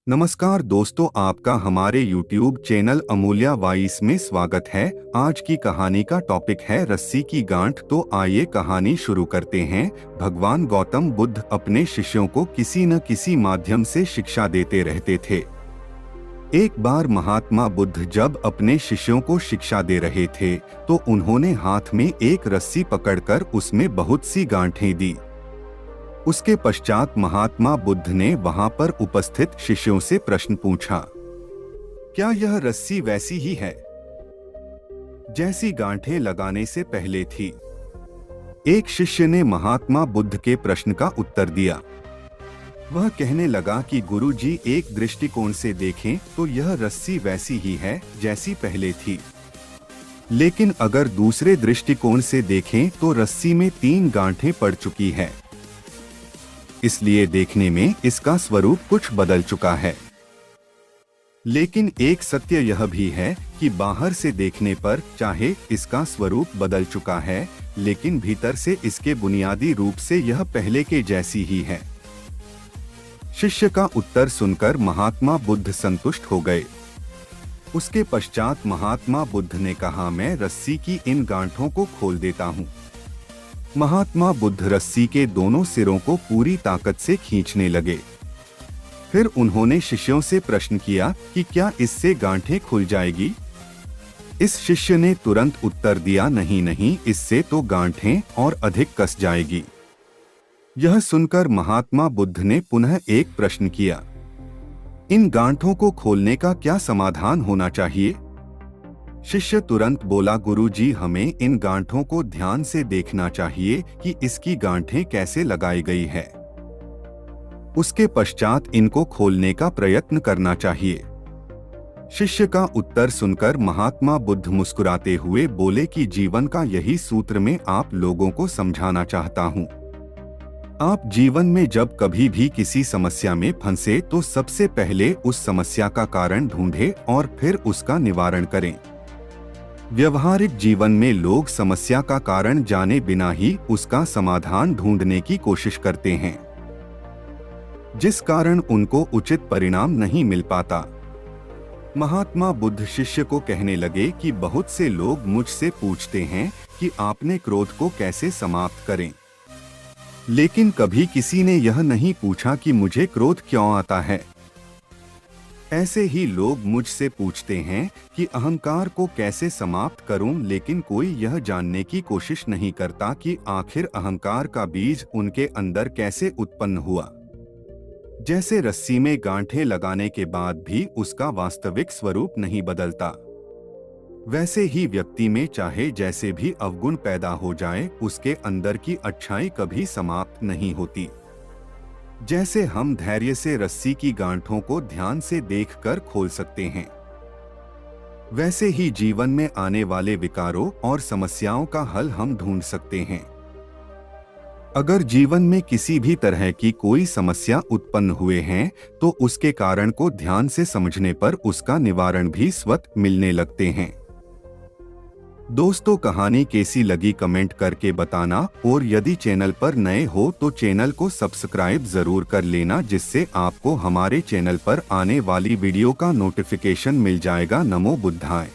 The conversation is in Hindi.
नमस्कार दोस्तों, आपका हमारे YouTube चैनल अमूल्या वॉइस में स्वागत है। आज की कहानी का टॉपिक है रस्सी की गांठ। तो आइए कहानी शुरू करते हैं। भगवान गौतम बुद्ध अपने शिष्यों को किसी न किसी माध्यम से शिक्षा देते रहते थे। एक बार महात्मा बुद्ध जब अपने शिष्यों को शिक्षा दे रहे थे तो उन्होंने हाथ में एक रस्सी पकड़कर उसमें बहुत सी गांठें दी। उसके पश्चात महात्मा बुद्ध ने वहां पर उपस्थित शिष्यों से प्रश्न पूछा, क्या यह रस्सी वैसी ही है जैसी गांठें लगाने से पहले थी? एक शिष्य ने महात्मा बुद्ध के प्रश्न का उत्तर दिया। वह कहने लगा कि गुरुजी, एक दृष्टिकोण से देखें तो यह रस्सी वैसी ही है जैसी पहले थी, लेकिन अगर दूसरे दृष्टिकोण से देखें तो रस्सी में 3 गांठें पड़ चुकी है, इसलिए देखने में इसका स्वरूप कुछ बदल चुका है। लेकिन एक सत्य यह भी है कि बाहर से देखने पर चाहे इसका स्वरूप बदल चुका है, लेकिन भीतर से इसके बुनियादी रूप से यह पहले के जैसी ही है। शिष्य का उत्तर सुनकर महात्मा बुद्ध संतुष्ट हो गए। उसके पश्चात महात्मा बुद्ध ने कहा, मैं रस्सी की इन गांठों को खोल देता हूँ। महात्मा बुद्ध रस्सी के दोनों सिरों को पूरी ताकत से खींचने लगे। फिर उन्होंने शिष्यों से प्रश्न किया कि क्या इससे गांठें खुल जाएगी? इस शिष्य ने तुरंत उत्तर दिया, नहीं नहीं, इससे तो गांठें और अधिक कस जाएगी। यह सुनकर महात्मा बुद्ध ने पुनः एक प्रश्न किया, इन गांठों को खोलने का क्या समाधान होना चाहिए? शिष्य तुरंत बोला, गुरुजी, हमें इन गांठों को ध्यान से देखना चाहिए कि इसकी गांठें कैसे लगाई गई है। उसके पश्चात इनको खोलने का प्रयत्न करना चाहिए। शिष्य का उत्तर सुनकर महात्मा बुद्ध मुस्कुराते हुए बोले कि जीवन का यही सूत्र मैं आप लोगों को समझाना चाहता हूँ। आप जीवन में जब कभी भी किसी समस्या में फंसे तो सबसे पहले उस समस्या का कारण ढूंढें और फिर उसका निवारण करें। व्यवहारिक जीवन में लोग समस्या का कारण जाने बिना ही उसका समाधान ढूंढने की कोशिश करते हैं, जिस कारण उनको उचित परिणाम नहीं मिल पाता। महात्मा बुद्ध शिष्य को कहने लगे कि बहुत से लोग मुझसे पूछते हैं कि आपने क्रोध को कैसे समाप्त करें, लेकिन कभी किसी ने यह नहीं पूछा कि मुझे क्रोध क्यों आता है। ऐसे ही लोग मुझसे पूछते हैं कि अहंकार को कैसे समाप्त करूं, लेकिन कोई यह जानने की कोशिश नहीं करता कि आखिर अहंकार का बीज उनके अंदर कैसे उत्पन्न हुआ। जैसे रस्सी में गांठें लगाने के बाद भी उसका वास्तविक स्वरूप नहीं बदलता, वैसे ही व्यक्ति में चाहे जैसे भी अवगुण पैदा हो जाए, उसके अंदर की अच्छाई कभी समाप्त नहीं होती। जैसे हम धैर्य से रस्सी की गांठों को ध्यान से देखकर खोल सकते हैं, वैसे ही जीवन में आने वाले विकारों और समस्याओं का हल हम ढूंढ सकते हैं। अगर जीवन में किसी भी तरह की कोई समस्या उत्पन्न हुए हैं तो उसके कारण को ध्यान से समझने पर उसका निवारण भी स्वतः मिलने लगते हैं। दोस्तों, कहानी कैसी लगी कमेंट करके बताना, और यदि चैनल पर नए हो तो चैनल को सब्सक्राइब जरूर कर लेना, जिससे आपको हमारे चैनल पर आने वाली वीडियो का नोटिफिकेशन मिल जाएगा। नमो बुद्धाय।